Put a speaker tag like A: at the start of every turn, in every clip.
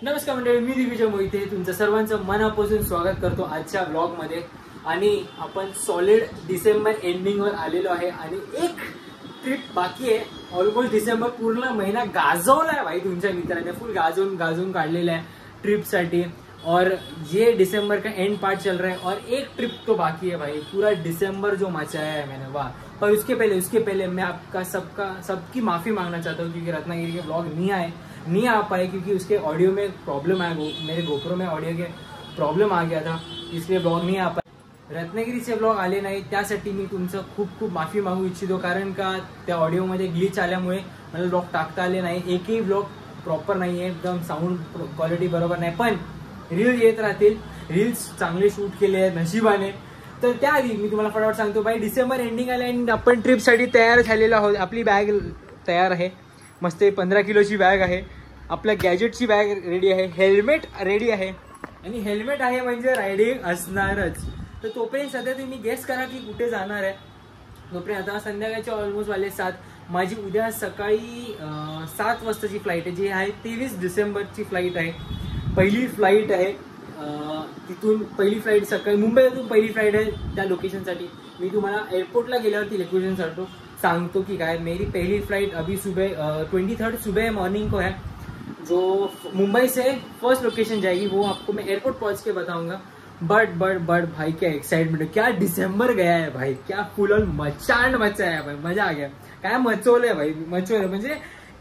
A: नमस्कार मंडळी, मी दिग्विजय मोहिते तुमचं सर्वांचं मनापासून स्वागत करतो आजच्या ब्लॉगमध्ये. आणि आपण सॉलिड डिसेंबर एंडिंगवर आलेलो आहे आणि एक ट्रिप बाकी आहे. ऑलमोस्ट डिसेंबर पूर्ण महिना गाजवला आहे भाई, तुमच्या मित्राने फुल गाजवून काढलेला है ट्रिप साठी. और ये दिसंबर का एंड पार्ट चल रहा है और एक ट्रिप तो बाकी है भाई. पूरा दिसंबर जो मचाया है मैंने, वाह. पर उसके पहले मैं आपका सबकी माफी मांगना चाहता हूँ क्योंकि रत्नागिरी के ब्लॉग नहीं आ पाए क्योंकि उसके ऑडियो में प्रॉब्लम आया. मेरे गोप्रो में ऑडियो के प्रॉब्लम आ गया था, इसलिए ब्लॉग नहीं आ पाए. रत्नागिरीचे ब्लॉग आले नाही त्यासाठी मी तुमचं खूप माफी मागू इच्छितो, कारण का त्या ऑडिओमध्ये ग्लिच आल्यामुळे मला ब्लॉग टाकता आले नाही. एकही ब्लॉग प्रॉपर नाही आहे, एकदम साऊंड क्वालिटी बरोबर नाही. पण रील येत राहतील, रील्स चांगले शूट केले आहेत नशिबाने. तर त्याआधी मी तुम्हाला फटाफट सांगतो भाई, डिसेंबर एंडिंग आले आणि आपण ट्रिपसाठी तयार झालेलो आहोत. आपली बॅग तयार आहे, मस्त 15 किलोची बॅग आहे. आपल्या गॅजेटची बॅग रेडी आहे, हेल्मेट रेडी आहे आणि हेल्मेट आहे म्हणजे रायडिंग असणारच. तर तोपर्यंत सध्या तुम्ही गेस करा की कुठे जाणार आहे. तोपर्यंत आता संध्याकाळचे ऑलमोस्ट वाले 7. माझी उद्या सकाळी 7 वाजताची फ्लाईट आहे, जी आहे 23 डिसेंबरची फ्लाईट आहे. पहिली फ्लाईट आहे तिथून, पहिली फ्लाईट सकाळी मुंबईतून पहिली फ्लाईट आहे त्या लोकेशनसाठी. मी तुम्हाला एअरपोर्टला गेल्यावरती लोकेशन सांगतो की काय. मेरी पहली फ्लाइट अभी सुबह 23 सुबह मॉर्निंग को है, जो मुंबई से फर्स्ट लोकेशन जाएगी वो आपको मैं एयरपोर्ट पहुंच के बताऊंगा. बट भाई क्या एक्साइटमेंट है, क्या डिसेंबर गया है भाई, क्या फुल ऑन मचांड मचा है भाई, मजा आ गया. काय मचवलंय भाई, मचवलंय म्हणजे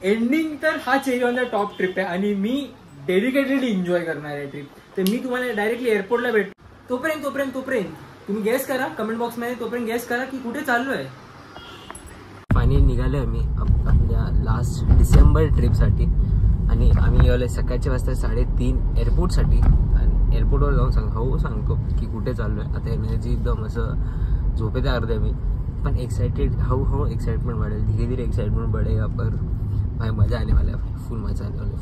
A: एंडिंग तर हा cherry on the top trip आहे आणि मी डेडिकेटेडली एन्जॉय करणार आहे ट्रिप. तर मी तुम्हाला डायरेक्टली एअरपोर्टला भेट. तोपर्यंत तुम्ही गेस करा कमेंट बॉक्समध्ये, तोपर्यंत गेस करा की कुठे चाललो आहे. फायनली निघालो आहे मी आपल्या लास्ट डिसेंबर ट्रिपसाठी आणि आम्ही निघालो सकाळच्या वाजता 3:30 एअरपोर्टसाठी. आणि एअरपोर्टवर जाऊन सांगतो की कुठे चाललो आहे. आता एनर्जी एकदम असं झोपेत अर्ध्या मी, पण एक्साइटेड हळूहळू एक्साइटमेंट वाढेल, धीरे धीरे एक्साइटमेंट बढ़ेगा. पर भाई मजा आने वाला है, फुल मजा आने वाला है.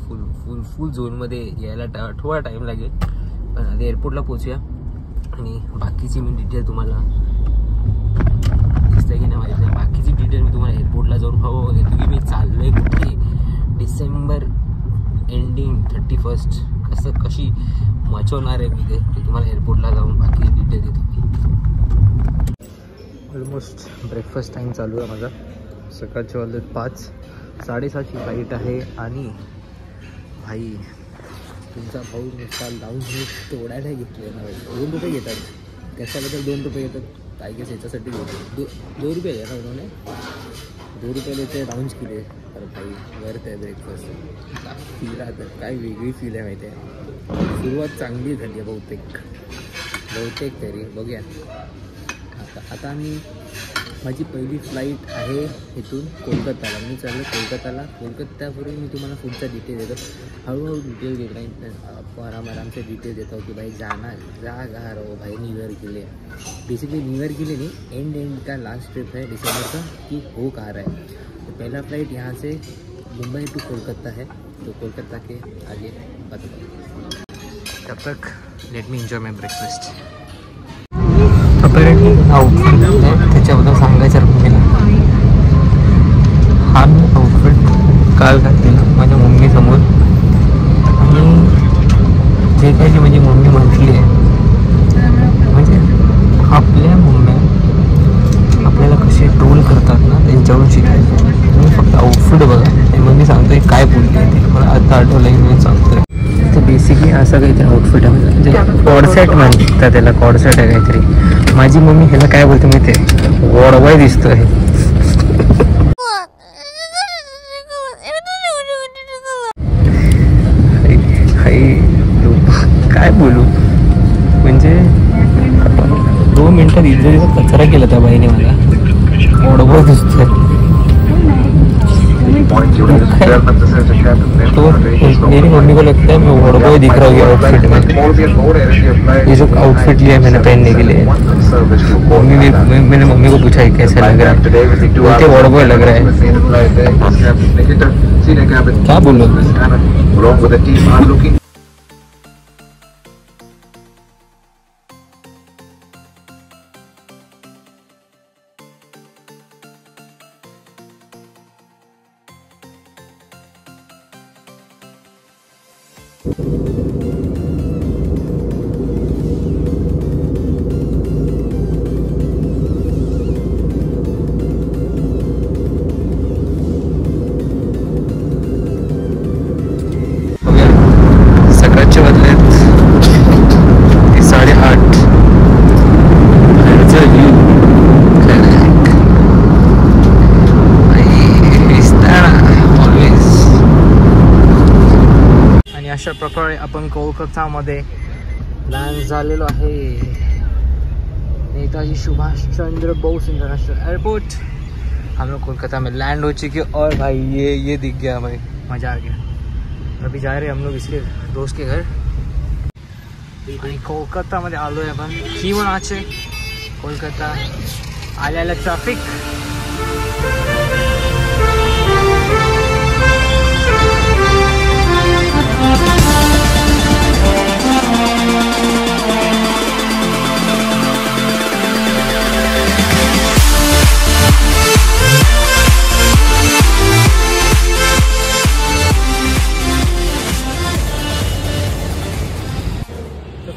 A: फुल झोनमध्ये यायला थोडा टाईम लागेल, पण आता एअरपोर्टला पोचूया आणि बाकीची मी डिटेल तुम्हाला दिसतंय की नाही माहिती आहे. बाकीची डिटेल मी तुम्हाला एअरपोर्टला जाऊन देतो की मी चाललोय कुठे. डिसेंबर एंडिंग 31 कशी मचवणार आहे मी ते तुम्हाला एअरपोर्टला जाऊन बाकी डिटेल देतो मी. ऑलमोस्ट ब्रेकफास्ट टाईम चालू आहे माझा. सकाळचे वाजले 5, 7:30ची फ्लाईट आहे. आणि भाई तुमचा भाऊ नुसता लावून तोडायला घेतले ना भाई. 2 रुपये घेतात, कशाबद्दल 2 रुपये घेतात काय केस याच्यासाठी घेतो. 2 रुपये आहे ना उन्होंने, 2 रुपये ते राऊंड केले. तर भाई वर्थ आहे ब्रेकफास्ट. फील आता काय वेगळी फील आहे माहिती आहे. सुरुवात चांगली झाली आहे बहुतेक तरी बघूया. आता आम्ही, माझी पहिली फ्लाईट आहे इथून कोलकाताला. मी चाललो कोलकातावरून मी तुम्हाला पुढचा डिटेल देतो. हळूहळू डिटेल देत नाही, आरामसे डिटेल देतो की भाई जा रहो भाई. न्यू ईयर के लिए बेसिकली न्यू ईयर के लिए नहीं, एंड का लास्ट ट्रिप है दिसंबर का कि हो कहाँ रहा है. तो पहला फ्लाइट यहाँ से मुंबई टू कोलकाता है, तो कोलकाता के आगे बताओ. तब तक let me enjoy my breakfast. Apparently outfit आहे त्याच्याबद्दल सांगायचं मला. हा मी आउटफिट काल घातलेला माझ्या मम्मीसमोर, आणि जे काही माझी मम्मी म्हटली आहे, म्हणजे आपल्या मम्म्या आपल्याला कसे ट्रोल करतात ना त्यांच्यावरून शिकायचं. मी फक्त आउटफिट बघा आणि मग मी सांगतोय काय बोलली आहे ते मला आता आठवलं की मी सांगतोय. तर बेसिकली असं काहीतरी आउटफिट आहे, म्हणजे कॉडसेट म्हणतात त्याला, कॉडसेट आहे काहीतरी. माझी मम्मी ह्याला काय बोलते माहिती आहे, वॉडवाय दिसतोय. काय बोलू, म्हणजे 2 मिनिटात इज्जतीचा कचरा केला त्या बाईने मला. वॉडवाय दिसतोय. तो मेरी मम्मी को लगता है मैं वॉड बॉय दिख रहा हूँ ये आउटफिट में. ये जो आउटफिट लिया मैंने पहनने के लिए, मैंने मम्मी को पूछा है कैसे लग रहा है, बोलते वॉड बॉय लग रहा है. क्या बोलो. अशा प्रकारे आपण कोलकातामध्ये लँड झालेलो आहे। Netaji Subhash Chandra Bose international airport. हम लोग कोलकाता में लैंड हो चुके और भाई ये दिख गया भाई, मज़ा आ गया। अभी जा रहे हैं हम लोग इसलिए दोस्त के घर। कोलकातामध्ये आलो आहे आपण जीवनाचे। कोलकाता आल्याला ट्रॅफिक।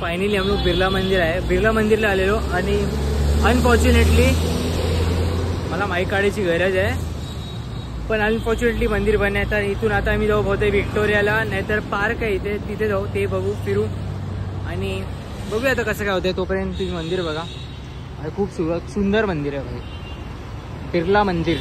A: फाइनली हम लोग बिर्ला मंदिर आहे। बिर्ला मंदिरला आलेलो आणि अनफॉर्च्युनेटली मला माईक काढायची गरज आहे, पण अनफॉर्च्युनेटली मंदिर बंद आहे। तर इथून आता आम्ही जाऊ बहुतेक विक्टोरियाला, नाहीतर पार्क आहे इथे, तिथे जाऊ, ते बघू, फिरू आणि बघूया आता कसं काय होतं। तोपर्यंत तुम्ही मंदिर बघा, खूप सुंदर मंदिर आहे भाई, बिर्ला मंदिर।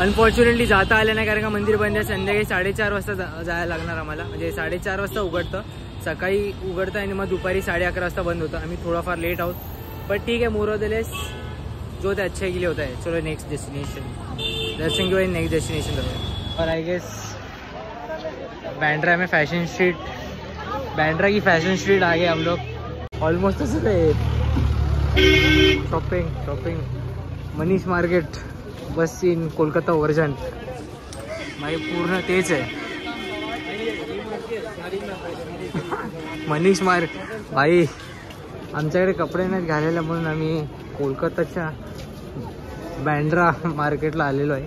A: अनफॉर्च्युनेटली जाता आलं नाही कारण का मंदिर बंद आहे। संध्याकाळी 4:30 वाजता जायला लागणार आम्हाला, म्हणजे 4:30 वाजता उघडतं, सकाळी उघडतं आणि मग दुपारी 11:30 वाजता बंद होतं। आम्ही थोडाफार लेट आहोत, पण ठीक है, मोर ऑफ द लेस जो ते अच्छे के लिए होता है। चलो नेक्स्ट डेस्टिनेशन दर्शन के बाद नेक्स्ट डेस्टिनेशन करो। और आई गेस बांद्रा में फैशन स्ट्रीट, बांद्रा की फैशन स्ट्रीट आ गए हम लोग ऑलमोस्ट। तसं है शॉपिंग मनीष मार्केट बस इन कोलकाता वर्जन भाई, पूर्ण तेच आहे मनीष मार्केट भाई। आमच्याकडे कपडे नाहीत घालायला म्हणून आम्ही कोलकाताच्या बांद्रा मार्केटला आलेलो आहे।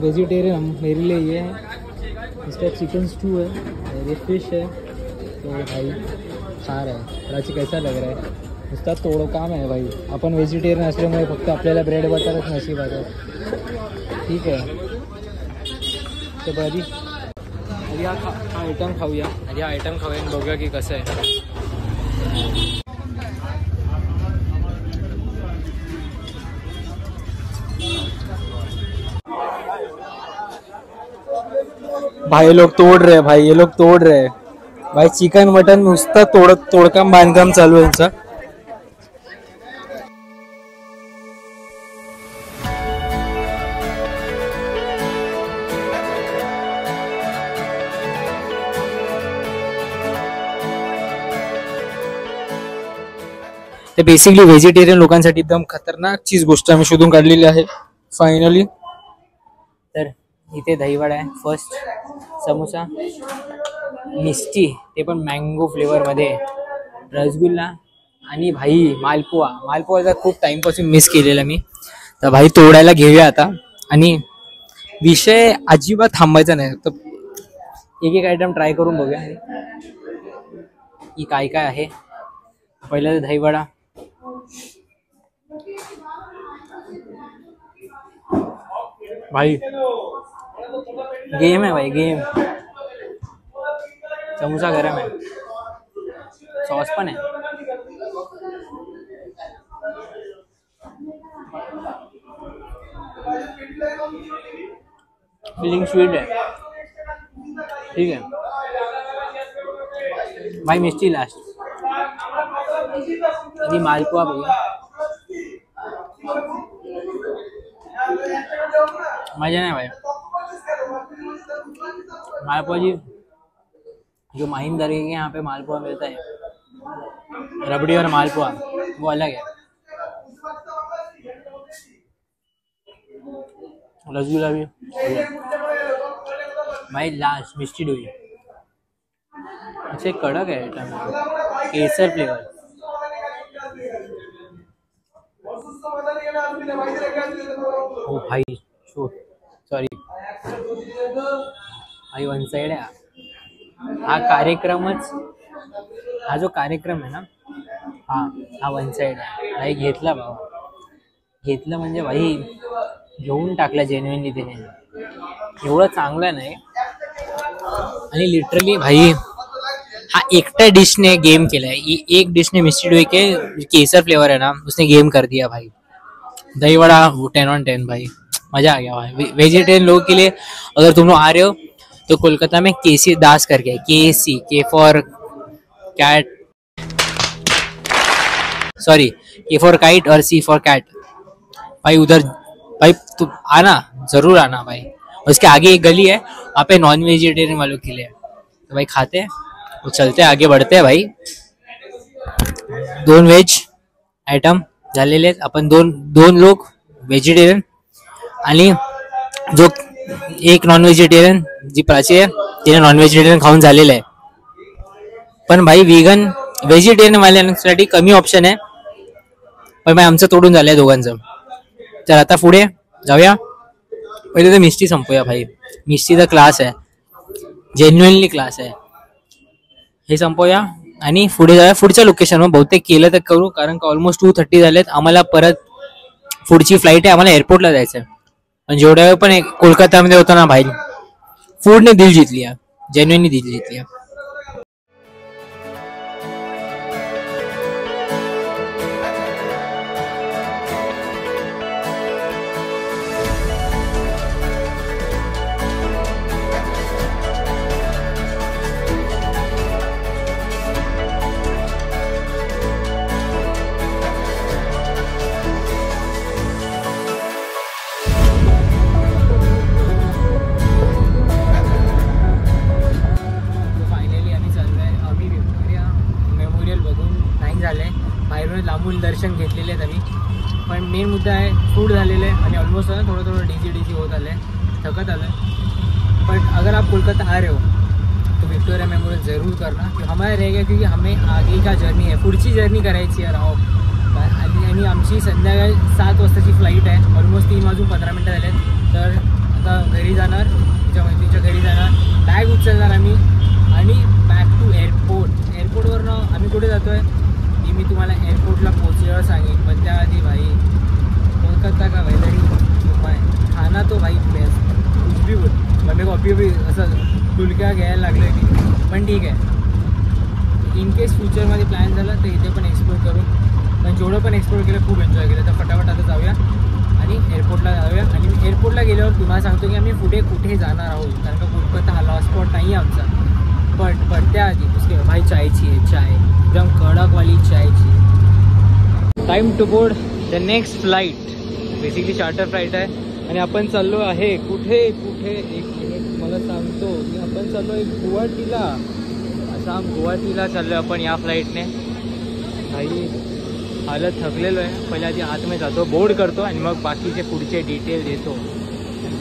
A: वेजिटेरियन मेरे लिए ये है, इसका चिकन स्टू है, ये फिश है, तो भाई खा रहा है। प्राची कैसा लग रहा है? उसका तोड़ो काम है भाई। अपन वेजिटेरियन असल्यामुळे फक्त आपल्याला ब्रेड बटरच नशीब आहे, ठीक आहे। तर आधी हा आयटम खाऊया, आधी हा आयटम खाऊया आणि बघूया की कसं आहे। भाई ये लोग तोड़ रहे हैं भाई, ये लोग तोड़ रहे हैं भाई। चिकन मटन नुसता तोडकाम बांधकाम चालू आहे यांचा। ते बेसिकली व्हेजिटेरियन लोकांसाठी एकदम खतरनाक चीज गोष्ट आम्ही शोधून काढलेली आहे फायनली। तर इथे दहीवडा आहे फर्स्ट, समोसा, मिस्टी ते पण मँगो फ्लेवरमध्ये, रसगुल्ला आणि भाई मालपुआ खूप टाइमपासून मिस केलेला मी। तर भाई तोडायला घेऊया आता आणि विषय अजिबात थांबायचा नाही, तर एक आयटम ट्राय करून बघूया की काय काय आहे। पहिला तर दहीवडा, भाई गेम है भाई, गेम। समोसा गरम है, सॉस पण है, फीलिंग स्वीट है, ठीक है भाई। मिस्टी लास्ट, अभी मालपुआ भैया, मजा नहीं भाई। मालपुआ जी जो माहिम दरगाह के यहाँ पे मालपुआ मिलता है, रबड़ी और मालपुआ, वो अलग है। रसगुल्ला भी भाई लास्ट, मिस्टी डोई अच्छे कड़क है, केसर फ्लेवर। ओ भाई सॉरी भाई, वन साइड है हा कार्यक्रमच, हा जो कार्यक्रम आहे ना, हा वन साइड आहे भाई। घेतला बाबा, घेतलं म्हणजे भाई घेऊन टाकला जेन्युइनली त्याने, एवढं चांगलं नाही। आणि लिटरली भाई हा एकटा डिश ने गेम केला है, एक डिश ने मिस्टी डोई के केसर फ्लेवर है ना, उसने गेम कर दिया भाई। दही वड़ा 10 on 10 भाई, मजा आ गया भाई। वेजिटेरियन लोगों के लिए अगर तुम लोग आ रहे हो तो कोलकाता में केसी दास करके है, KC, के फॉर कैट, सॉरी के फॉर काइट और C फॉर कैट। भाई उधर भाई तू आना, जरूर आना भाई। उसके आगे एक गली है, वहाँ पे नॉन वेजिटेरियन वालों के लिए, तो भाई खाते हैं, वो चलते हैं, आगे बढ़ते हैं भाई। 2 व्हेज आयटम झालेले आहेत, आपण दोन लोक व्हेजिटेरियन आणि जो एक नॉन व्हेजिटेरियन, जी प्राची आहे तिने नॉन व्हेजिटेरियन खाऊन झालेलं आहे। पण भाई व्हेगन व्हेजिटेरियन वाल्यांसाठी कमी ऑप्शन आहे, पण भाई आमचं तोडून झालंय दोघांचं। तर आता पुढे जाऊया, पहिले तर मिष्टी संपूया भाई। मिष्टीचा क्लास आहे, जेन्युइनली क्लास आहे, हे संपूया आणि पुढे जाऊया पुढच्या लोकेशनवर। बहुतेक केलं तर करू, कारण का ऑलमोस्ट 2:30 झालेत, आम्हाला परत पुढची फ्लाईट आहे, आम्हाला एअरपोर्टला जायचं आहे। आणि जेवढ्या वेळ पण कोलकातामध्ये होता ना भाई, फूडने दिल जिंकली आहे, जेन्युइनली दिल जिंकली आहे। लांबून दर्शन घेतलेले आहेत आम्ही, पण मेन मुद्दा आहे फूड झालेलं आहे आणि ऑलमोस्ट ना थोडं डीजी होत आलं आहे, थकत आलं है। बट अगर आप कोलकाता आ रहे हो तो विक्टोरिया मेमोरियल ज़रूर करना, कि हमारा रहेगा, क्योंकि हमें आगे का जर्नी आहे, पुढची जर्नी करायची आहे राव। आणि आमची संध्याकाळी 7 वाजताची फ्लाईट आहे, ऑलमोस्ट 3:15 झाले आहेत। तर आता घरी जाणार, तिच्या मैत्रिणीच्या घरी जाणार, बॅग उचलणार आम्ही आणि बॅक टू एअरपोर्ट। एअरपोर्टवरनं आम्ही कुठे जातो आहे मी तुम्हाला एअरपोर्टला पोहोचल्यावर सांगेन, पण त्याआधी भाई कोलकाता का वेदर खाना तो भाई बेस्ट, कुछ भी बोल। मेरे को अभी असं डुलक्या घ्यायला लागलं की, पण ठीक आहे, इन केस फ्युचरमध्ये प्लॅन झाला तर इथे पण एक्सप्लोर करू, पण जेवढं पण एक्सप्लोर केलं खूप एन्जॉय केलं। तर फटाफट आता जाऊया आणि एअरपोर्टला जाऊया। आणि एअरपोर्टला गेल्यावर तुम्हाला सांगतो की आम्ही पुढे कुठे जाणार आहोत, कारण का कोलकाता हा लास्ट स्पॉट नाही आहे आमचा। बट त्याआधी उसके भाई चायची आहे, चाय एकदम कडकवाली चायची। Time to board the next flight, basically charter flight आहे आणि आपण चाललो आहे कुठे, एक मिनिट मला सांगतो, की आपण चाललो आहे गुवाहाटीला, आसाम गुवाहाटीला चाललो आपण या फ्लाईटने। भाई हालत थकलेलो आहे, पहिले आधी आतमध्ये जातो, बोर्ड करतो आणि मग बाकीचे पुढचे डिटेल देतो।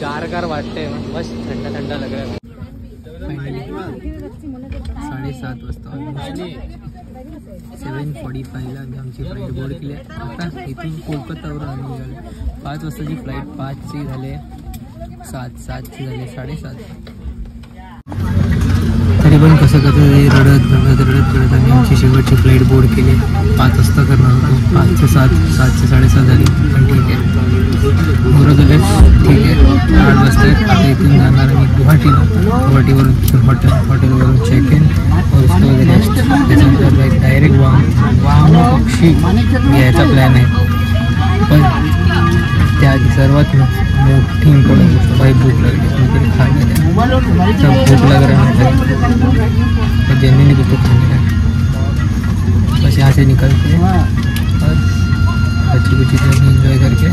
A: गार वाटतंय, मस्त थंडा लग रहा है। 7:30 वाजता 7:45ला आमची फ्लाईट बोर्ड केली आहे। आता इथून कोलकातावर आम्ही निघालो, 5 वाजताची फ्लाईट, 5ची झाले 7ची झाले 7:30। तरी पण कसं रडत आम्ही आमची शेवटची फ्लाईट बोर्ड केली। 5 वाजता करणार होतो, 5 ते 7, 7 ते 7:30 झाली, पण ठीक आहे, बरं झालं, ठीक आहे। 8 वाजता आता इथून जाणार आम्ही गुवाहाटीवरून हॉटेलवरून चेक इन और उसके बाद रेस्ट, त्याच्यानंतर डायरेक्ट वामोक्षी घ्यायचा प्लॅन आहे। पण त्याआधी सर्वात मोठी इम्पॉर्टंट गोष्ट भाई, भूक लागली, काहीतरी खायला द्या। सब भूक लग रहा है, तो जेन्युइनली कुछ खाने का, बस यहाँ से निकलते हैं और अच्छी कुछ चीज़ें एंजॉय करके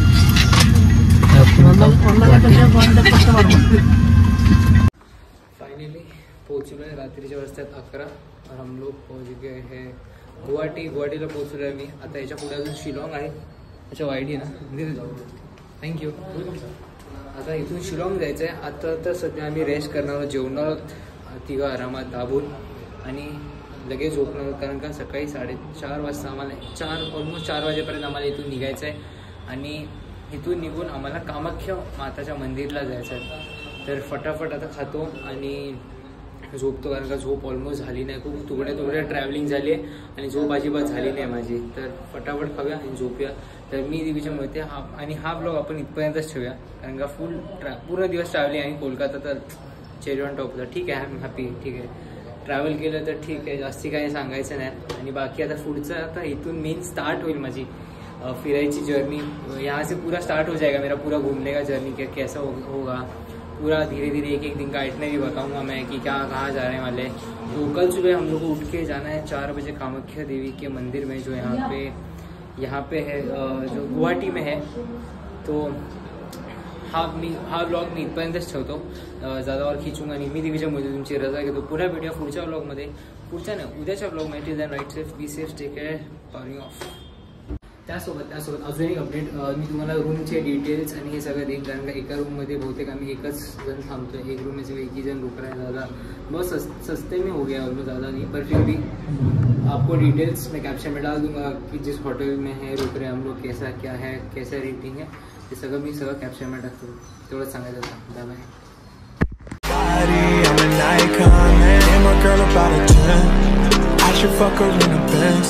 A: फाइनली पहुँच गए। रात्रीच्या वाजतात 11 और हम लोग पहुँच गए हैं गुवाहाटीला पोहोचलो आहे मी। आता याच्या पुढे अजून शिलाँग आहे, अच्छा वाईडी ना, तिथे जाऊ, थँक्यू। आता इथून शिलाँग जायचं आहे। आता तर सध्या आम्ही रेस्ट करणार आहोत, जेवणार आहोत तिघं आरामात दाबून आणि लगेच झोपणार आहोत, कारण का सकाळी 4:30 वाजता आम्हाला ऑलमोस्ट 4 वाजेपर्यंत आम्हाला इथून निघायचं आहे आणि इथून निघून आम्हाला कामाख्या माताच्या मंदिरला जायचं आहे। तर फटाफट आता खातो आणि झोपतो, कारण का झोप ऑलमोस्ट झाली नाही, खूप तुकड्या ट्रॅव्हलिंग झाली आहे आणि झोप अजिबात झाली नाही माझी। तर फटाफट खाऊया आणि झोपूया। तर मी दिवीच्या मते हा ब्लॉग आपण इथपर्यंतच ठेवूया, कारण का पूर्ण दिवस ट्रॅव्हलिंग आणि कोलकाता तर चेरी ऑन टॉपला, ठीक आहे, आय एम हॅपी, ठीक आहे, ट्रॅव्हल केलं तर ठीक आहे, जास्ती काही सांगायचं नाही। आणि बाकी आता पुढचं आता इथून मेन स्टार्ट होईल माझी फिरायची जर्नी, यहाँ से पूरा स्टार्ट हो जाएगा मेरा पूरा घूमने का जर्नी, क्या कैसा होगा, पूरा धीरे धीरे एक एक दिन का आइटनरी बताऊंगा मैं कि क्या कहाँ जाने वाले हैं। तो कल सुबह हम लोग को उठ के जाना है 4 बजे कामाख्या देवी के मंदिर में, जो यहाँ पे है, जो गुवाहाटी में है। तो हा व्लॉग मी इथपर्यंतच ठेवतो, ज़्यादा और खिचूंगा नाही मी. देवीच्या मध्ये तुमची रजा घेतो. पुन्हा भेटूया पुढच्या व्लॉगमध्ये, उद्याच्या व्लॉगमध्ये. Till then right safe, be safe, take care, powering off. त्यासोबत अजून एक अपडेट, मी तुम्हाला रूमचे डिटेल्स आणि हे सगळं देईन, कारण का एका रूममध्ये बहुतेक आम्ही एकच जण थांबतो. एक रूम में से एक ही जण रुक रहा है. ज़्यादा बहुत सस्ते में हो गया, और ज़्यादा नहीं, पर फिर भी आपको डिटेल्स मैं कैप्शन में डाल दूंगा कि जिस होटल में है रुक रहे हम लोग, कैसा क्या है, कैसा रेटिंग है, हे सगळं मी कॅप्शन में टाकतो. तेवढंच सांगायचं होतं. Bye.
B: I'm an icon, man. I'm a girl about a 10. I should fuck her in the Benz.